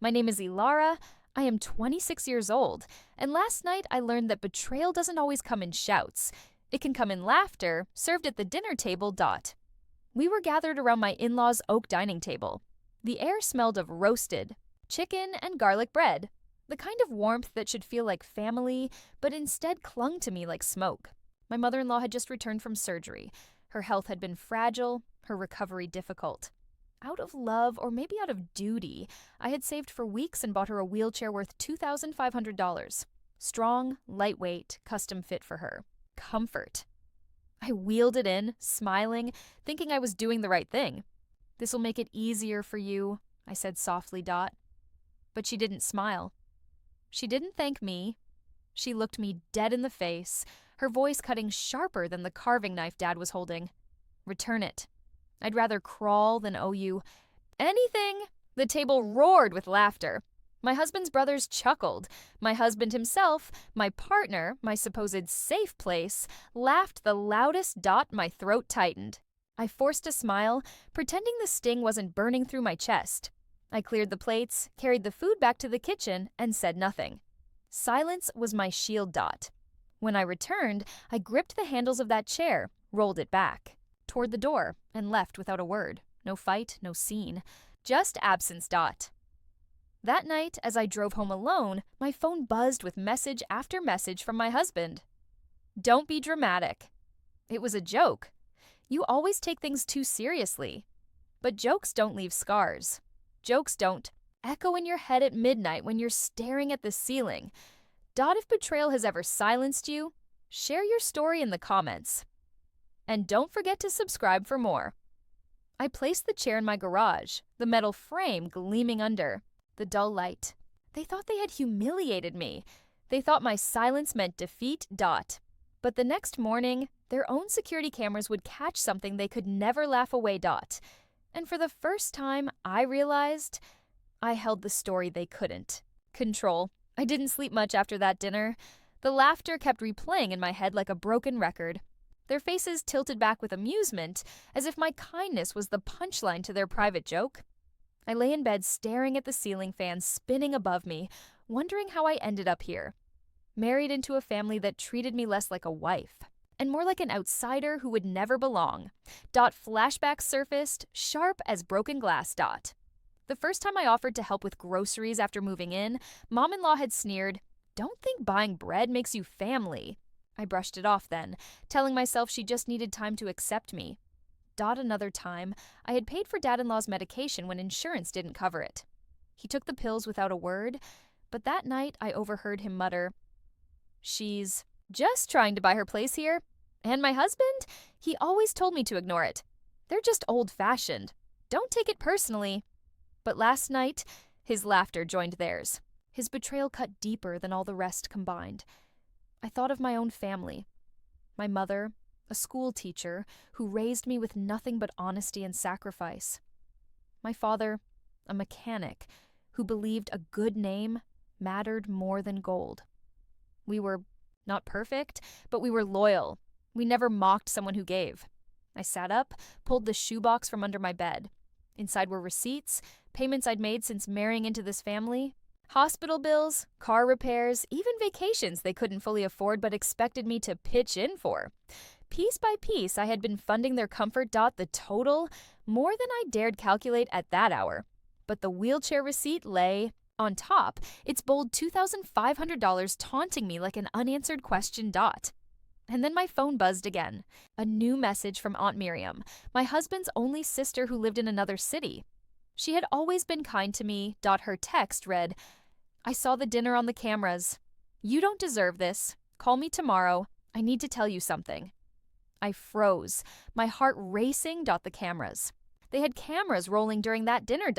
My name is Ilara. I am 26 years old, and last night I learned that betrayal doesn't always come in shouts. It can come in laughter, served at the dinner table. We were gathered around my in-laws' oak dining table. The air smelled of roasted chicken and garlic bread, the kind of warmth that should feel like family, but instead clung to me like smoke. My mother-in-law had just returned from surgery. Her health had been fragile, her recovery difficult. Out of love, or maybe out of duty, I had saved for weeks and bought her a wheelchair worth $2,500. Strong, lightweight, custom fit for her. Comfort. I wheeled it in, smiling, thinking I was doing the right thing. "This'll make it easier for you," I said softly. But she didn't smile. She didn't thank me. She looked me dead in the face, her voice cutting sharper than the carving knife Dad was holding. "Return it. I'd rather crawl than owe you anything." The table roared with laughter. My husband's brothers chuckled. My husband himself, my partner, my supposed safe place, laughed the loudest. My throat tightened. I forced a smile, pretending the sting wasn't burning through my chest. I cleared the plates, carried the food back to the kitchen, and said nothing. Silence was my shield. When I returned, I gripped the handles of that chair, rolled it back, toward the door, and left without a word. No fight, no scene. Just absence. That night, as I drove home alone, my phone buzzed with message after message from my husband. "Don't be dramatic." It was a joke. You always take things too seriously. But jokes don't leave scars. Jokes don't echo in your head at midnight when you're staring at the ceiling. If betrayal has ever silenced you, share your story in the comments. And don't forget to subscribe for more. I placed the chair in my garage, the metal frame gleaming under. The dull light. They thought they had humiliated me. They thought my silence meant defeat. But the next morning, their own security cameras would catch something they could never laugh away. And for the first time, I realized I held the story they couldn't control. I didn't sleep much after that dinner. The laughter kept replaying in my head like a broken record. Their faces tilted back with amusement, as if my kindness was the punchline to their private joke. I lay in bed staring at the ceiling fan spinning above me, wondering how I ended up here. Married into a family that treated me less like a wife, and more like an outsider who would never belong. Flashbacks surfaced, sharp as broken glass. The first time I offered to help with groceries after moving in, Mom-in-law had sneered, "Don't think buying bread makes you family." I brushed it off then, telling myself she just needed time to accept me. Another time, I had paid for Dad-in-law's medication when insurance didn't cover it. He took the pills without a word, but that night I overheard him mutter, "She's just trying to buy her place here. And my husband? He always told me to ignore it. They're just old-fashioned. Don't take it personally." But last night, his laughter joined theirs. His betrayal cut deeper than all the rest combined. I thought of my own family. My mother, a school teacher who raised me with nothing but honesty and sacrifice. My father, a mechanic who believed a good name mattered more than gold. We were not perfect, but we were loyal. We never mocked someone who gave. I sat up, pulled the shoebox from under my bed. Inside were receipts, payments I'd made since marrying into this family, hospital bills, car repairs, even vacations they couldn't fully afford but expected me to pitch in for. Piece by piece, I had been funding their comfort. The total, more than I dared calculate at that hour. But the wheelchair receipt lay on top, its bold $2,500 taunting me like an unanswered question. And then my phone buzzed again. A new message from Aunt Miriam, my husband's only sister who lived in another city. She had always been kind to me. Her text read, "I saw the dinner on the cameras. You don't deserve this. Call me tomorrow. I need to tell you something." I froze, my heart racing. The cameras. They had cameras rolling during that dinner.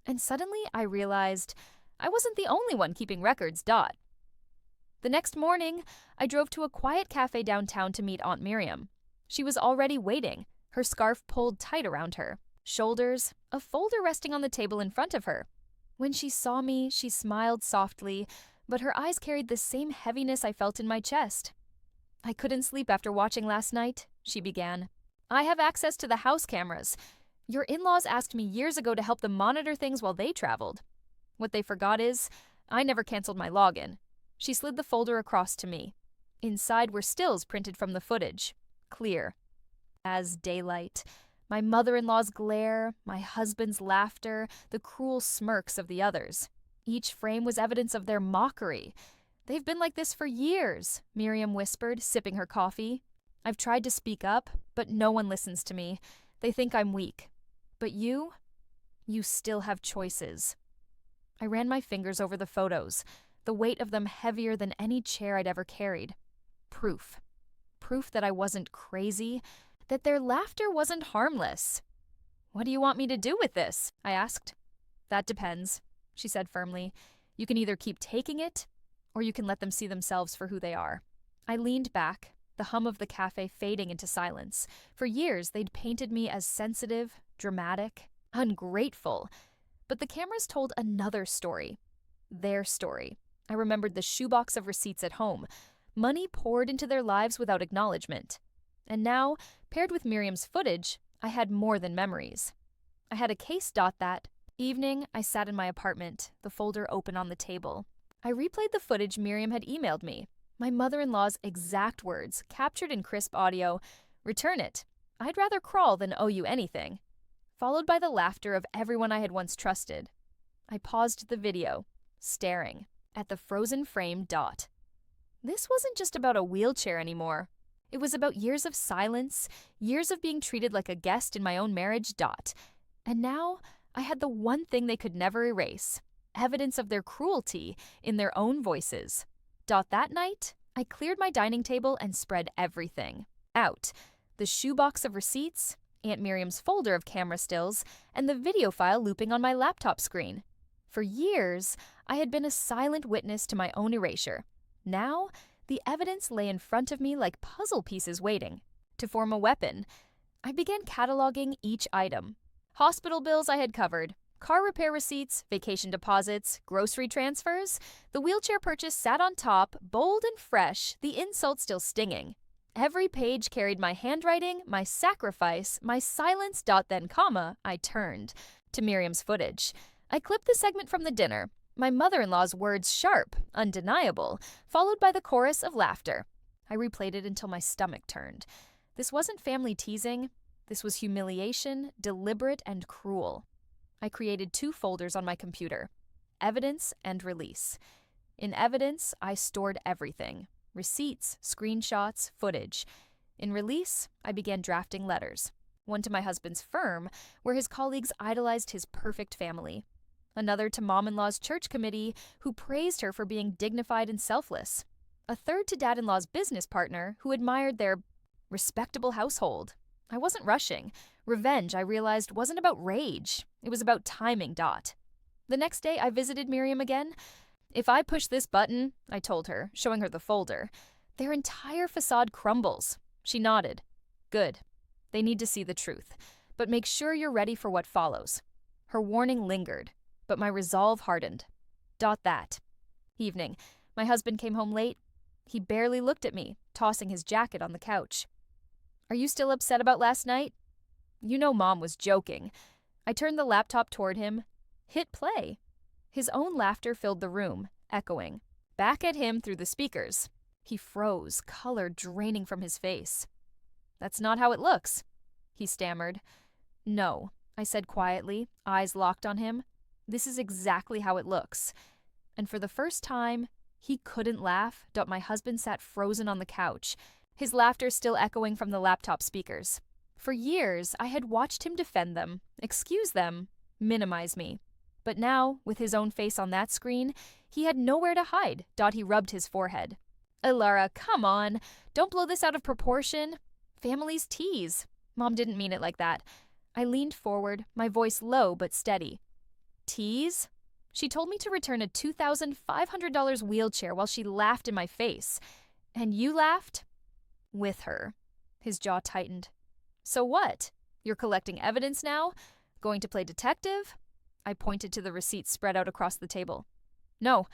And suddenly I realized I wasn't the only one keeping records. The next morning, I drove to a quiet cafe downtown to meet Aunt Miriam. She was already waiting, her scarf pulled tight around her shoulders, a folder resting on the table in front of her. When she saw me, she smiled softly, but her eyes carried the same heaviness I felt in my chest. "I couldn't sleep after watching last night," she began. "I have access to the house cameras. Your in-laws asked me years ago to help them monitor things while they traveled. What they forgot is, I never canceled my login. She slid the folder across to me. Inside were stills printed from the footage. Clear as daylight. My mother-in-law's glare, my husband's laughter, the cruel smirks of the others. Each frame was evidence of their mockery. They've been like this for years, Miriam whispered, sipping her coffee. I've tried to speak up, but no one listens to me. They think I'm weak. But you still have choices. I ran my fingers over the photos, the weight of them heavier than any chair I'd ever carried. Proof. Proof that I wasn't crazy, that their laughter wasn't harmless. What do you want me to do with this? I asked. That depends, she said firmly. You can either keep taking it, or you can let them see themselves for who they are. I leaned back, the hum of the cafe fading into silence. For years, they'd painted me as sensitive, dramatic, ungrateful. But the cameras told another story. Their story. I remembered the shoebox of receipts at home. Money poured into their lives without acknowledgement. And now, paired with Miriam's footage, I had more than memories. I had a case. That evening, I sat in my apartment, the folder open on the table. I replayed the footage Miriam had emailed me. My mother-in-law's exact words, captured in crisp audio. Return it. I'd rather crawl than owe you anything. Followed by the laughter of everyone I had once trusted. I paused the video, staring at the frozen frame. This wasn't just about a wheelchair anymore. It was about years of silence, years of being treated like a guest in my own marriage. And now I had the one thing they could never erase, evidence of their cruelty in their own voices. That night, I cleared my dining table and spread everything out. The shoebox of receipts, Aunt Miriam's folder of camera stills, and the video file looping on my laptop screen. For years, I had been a silent witness to my own erasure. Now, the evidence lay in front of me like puzzle pieces waiting. To form a weapon, I began cataloging each item. Hospital bills I had covered, car repair receipts, vacation deposits, grocery transfers. The wheelchair purchase sat on top, bold and fresh, the insult still stinging. Every page carried my handwriting, my sacrifice, my silence. Then, I turned to Miriam's footage. I clipped the segment from the dinner. My mother-in-law's words sharp, undeniable, followed by the chorus of laughter. I replayed it until my stomach turned. This wasn't family teasing. This was humiliation, deliberate and cruel. I created 2 folders on my computer, evidence and release. In evidence, I stored everything, receipts, screenshots, footage. In release, I began drafting letters, one to my husband's firm, where his colleagues idolized his perfect family. Another to Mom-in-law's church committee, who praised her for being dignified and selfless. A third to Dad-in-law's business partner, who admired their respectable household. I wasn't rushing. Revenge, I realized, wasn't about rage. It was about timing. The next day, I visited Miriam again. If I push this button, I told her, showing her the folder, their entire facade crumbles. She nodded. Good. They need to see the truth. But make sure you're ready for what follows. Her warning lingered, but my resolve hardened. That evening, my husband came home late. He barely looked at me, tossing his jacket on the couch. Are you still upset about last night? You know Mom was joking. I turned the laptop toward him, hit play. His own laughter filled the room, echoing. Back at him through the speakers. He froze, color draining from his face. That's not how it looks, he stammered. No, I said quietly, eyes locked on him. This is exactly how it looks. And for the first time, he couldn't laugh. My husband sat frozen on the couch, his laughter still echoing from the laptop speakers. For years, I had watched him defend them, excuse them, minimize me. But now, with his own face on that screen, he had nowhere to hide. He rubbed his forehead. Ilara, come on. Don't blow this out of proportion. Families tease. Mom didn't mean it like that. I leaned forward, my voice low but steady. Tease? She told me to return a $2,500 wheelchair while she laughed in my face. And you laughed? With her. His jaw tightened. So what? You're collecting evidence now? Going to play detective? I pointed to the receipts spread out across the table. No,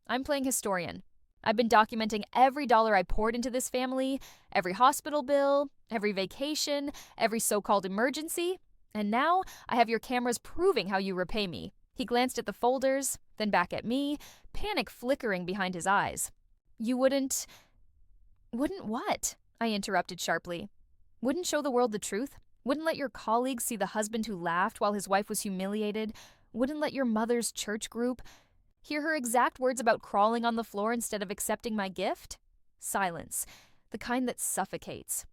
I'm playing historian. I've been documenting every dollar I poured into this family, every hospital bill, every vacation, every so-called emergency, and now I have your cameras proving how you repay me. He glanced at the folders, then back at me, panic flickering behind his eyes. You wouldn't what? I interrupted sharply. Wouldn't show the world the truth? Wouldn't let your colleagues see the husband who laughed while his wife was humiliated? Wouldn't let your mother's church group hear her exact words about crawling on the floor instead of accepting my gift? Silence, the kind that suffocates.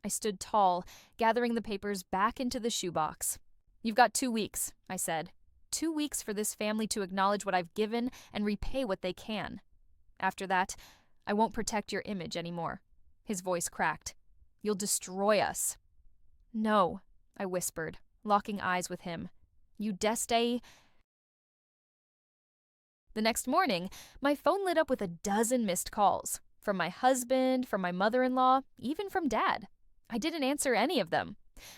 I stood tall, gathering the papers back into the shoebox. You've got 2 weeks, I said. 2 weeks for this family to acknowledge what I've given and repay what they can. After that, I won't protect your image anymore. His voice cracked. You'll destroy us. No, I whispered, locking eyes with him. You The next morning, my phone lit up with a dozen missed calls. From my husband, from my mother-in-law, even from Dad. I didn't answer any of them.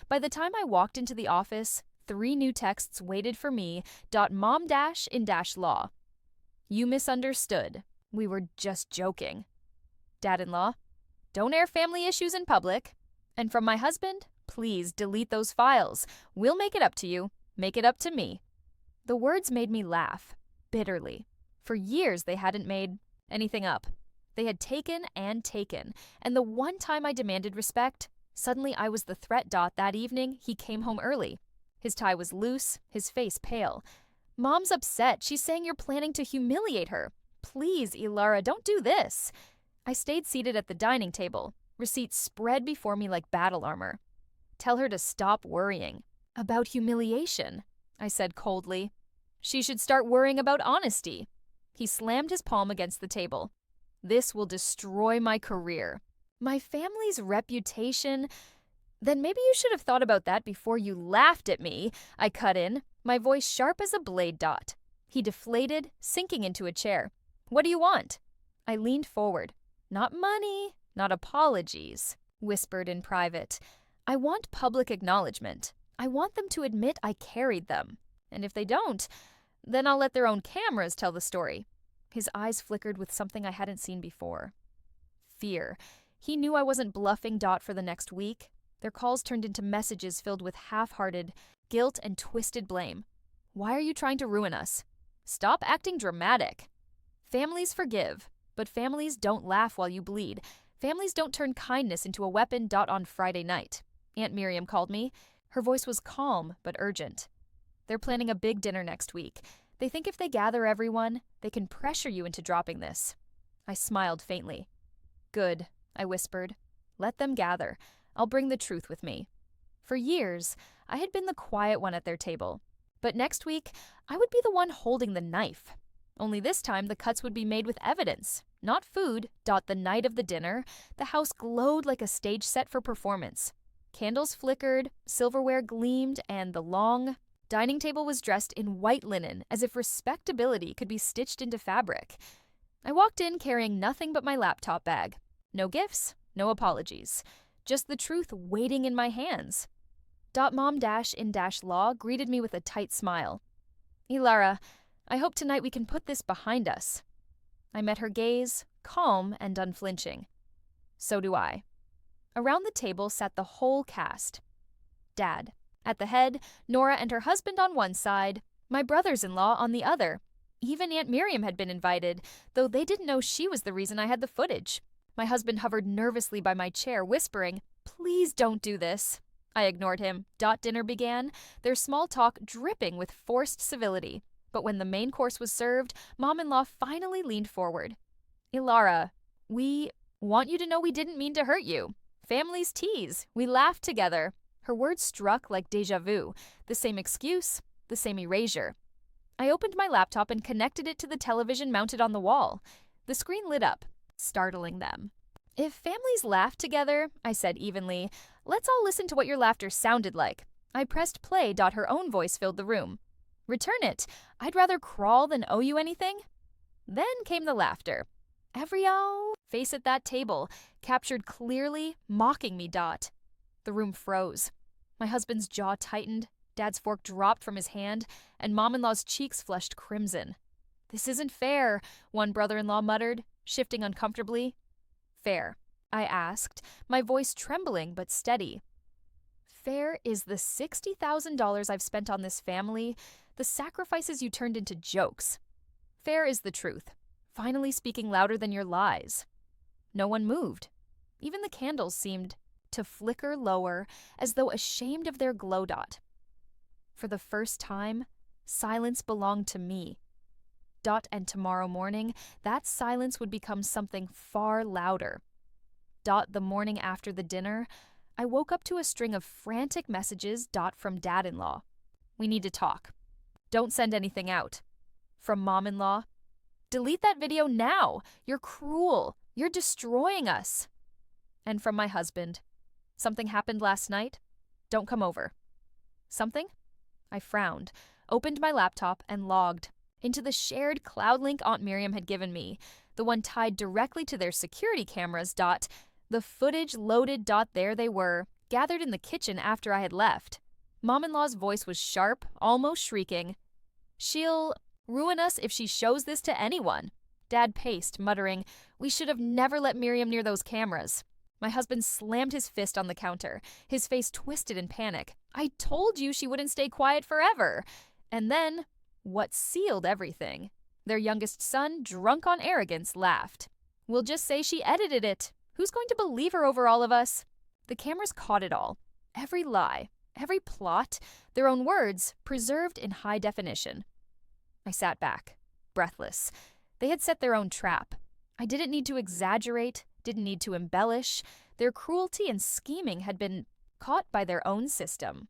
By the time I walked into the office, 3 new texts waited for me. Mom-in-law. You misunderstood. We were just joking. Dad-in-law. Don't air family issues in public. And from my husband, please delete those files. We'll make it up to you. Make it up to me. The words made me laugh, bitterly. For years they hadn't made anything up. They had taken, and the one time I demanded respect, suddenly I was the threat. That evening, he came home early. His tie was loose, his face pale. Mom's upset. She's saying you're planning to humiliate her. Please, Ilara, don't do this. I stayed seated at the dining table, receipts spread before me like battle armor. Tell her to stop worrying. About humiliation, I said coldly. She should start worrying about honesty. He slammed his palm against the table. This will destroy my career. My family's reputation. Then maybe you should have thought about that before you laughed at me, I cut in, my voice sharp as a blade. He deflated, sinking into a chair. What do you want? I leaned forward. Not money, not apologies, whispered in private. I want public acknowledgement. I want them to admit I carried them. And if they don't, then I'll let their own cameras tell the story. His eyes flickered with something I hadn't seen before. Fear. He knew I wasn't bluffing. For the next week, their calls turned into messages filled with half-hearted guilt and twisted blame. Why are you trying to ruin us? Stop acting dramatic. Families forgive, but families don't laugh while you bleed. Families don't turn kindness into a weapon. On Friday night, Aunt Miriam called me. Her voice was calm but urgent. They're planning a big dinner next week. They think if they gather everyone, they can pressure you into dropping this. I smiled faintly. Good, I whispered. Let them gather. I'll bring the truth with me. For years, I had been the quiet one at their table. But next week, I would be the one holding the knife. Only this time, the cuts would be made with evidence, not food. The night of the dinner, the house glowed like a stage set for performance. Candles flickered, silverware gleamed, and the long dining table was dressed in white linen, as if respectability could be stitched into fabric. I walked in carrying nothing but my laptop bag. No gifts, no apologies. Just the truth waiting in my hands. Mom-in-law greeted me with a tight smile. Ilara, I hope tonight we can put this behind us. I met her gaze, calm and unflinching. So do I. Around the table sat the whole cast. Dad. At the head, Nora and her husband on one side, my brothers-in-law on the other. Even Aunt Miriam had been invited, though they didn't know she was the reason I had the footage. My husband hovered nervously by my chair, whispering, Please don't do this. I ignored him. Dinner began, their small talk dripping with forced civility. But when the main course was served, Mom-in-law finally leaned forward. Ilara, we want you to know we didn't mean to hurt you. Families tease. We laughed together. Her words struck like déjà vu. The same excuse, the same erasure. I opened my laptop and connected it to the television mounted on the wall. The screen lit up, startling them. If families laugh together, I said evenly, let's all listen to what your laughter sounded like. I pressed play. Her own voice filled the room. Return it. I'd rather crawl than owe you anything. Then came the laughter. Every face at that table, captured clearly, mocking me. The room froze. My husband's jaw tightened, Dad's fork dropped from his hand, and Mom-in-law's cheeks flushed crimson. This isn't fair, one brother-in-law muttered, shifting uncomfortably. Fair, I asked, my voice trembling but steady. Fair is the $60,000 I've spent on this family, the sacrifices you turned into jokes. affair is the truth, finally speaking louder than your lies. No one moved. Even the candles seemed to flicker lower, as though ashamed of their glow dot. For the first time, silence belonged to me. And tomorrow morning, that silence would become something far louder. The morning after the dinner, I woke up to a string of frantic messages from Dad-in-law. We need to talk. Don't send anything out. From Mom-in-law. Delete that video now. You're cruel. You're destroying us. And from my husband. Something happened last night. Don't come over. Something? I frowned, opened my laptop, and logged into the shared cloud link Aunt Miriam had given me, the one tied directly to their security cameras. The footage loaded. There they were, gathered in the kitchen after I had left. Mom-in-law's voice was sharp, almost shrieking. She'll ruin us if she shows this to anyone. Dad paced, muttering, we should have never let Miriam near those cameras. My husband slammed his fist on the counter, his face twisted in panic. I told you she wouldn't stay quiet forever. And then, what sealed everything? Their youngest son, drunk on arrogance, laughed. We'll just say she edited it. Who's going to believe her over all of us? The cameras caught it all. Every lie, every plot, their own words, preserved in high definition. I sat back, breathless. They had set their own trap. I didn't need to exaggerate, didn't need to embellish. Their cruelty and scheming had been caught by their own system.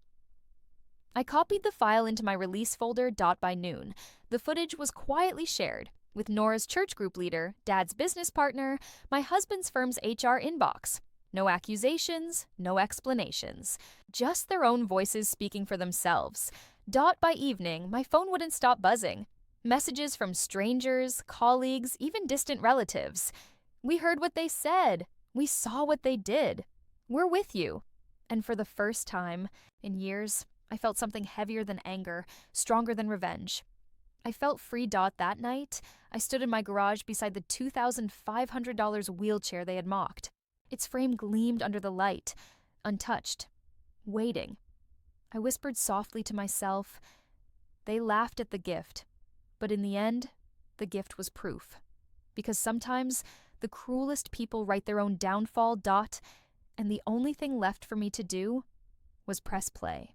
I copied the file into my release folder. By noon, the footage was quietly shared with Nora's church group leader, Dad's business partner, my husband's firm's HR inbox. No accusations, no explanations. Just their own voices speaking for themselves. By evening, my phone wouldn't stop buzzing. Messages from strangers, colleagues, even distant relatives. We heard what they said. We saw what they did. We're with you. And for the first time in years, I felt something heavier than anger, stronger than revenge. I felt free. That night, I stood in my garage beside the $2,500 wheelchair they had mocked. Its frame gleamed under the light, untouched, waiting. I whispered softly to myself. They laughed at the gift, but in the end, the gift was proof. Because sometimes the cruelest people write their own downfall. And the only thing left for me to do was press play.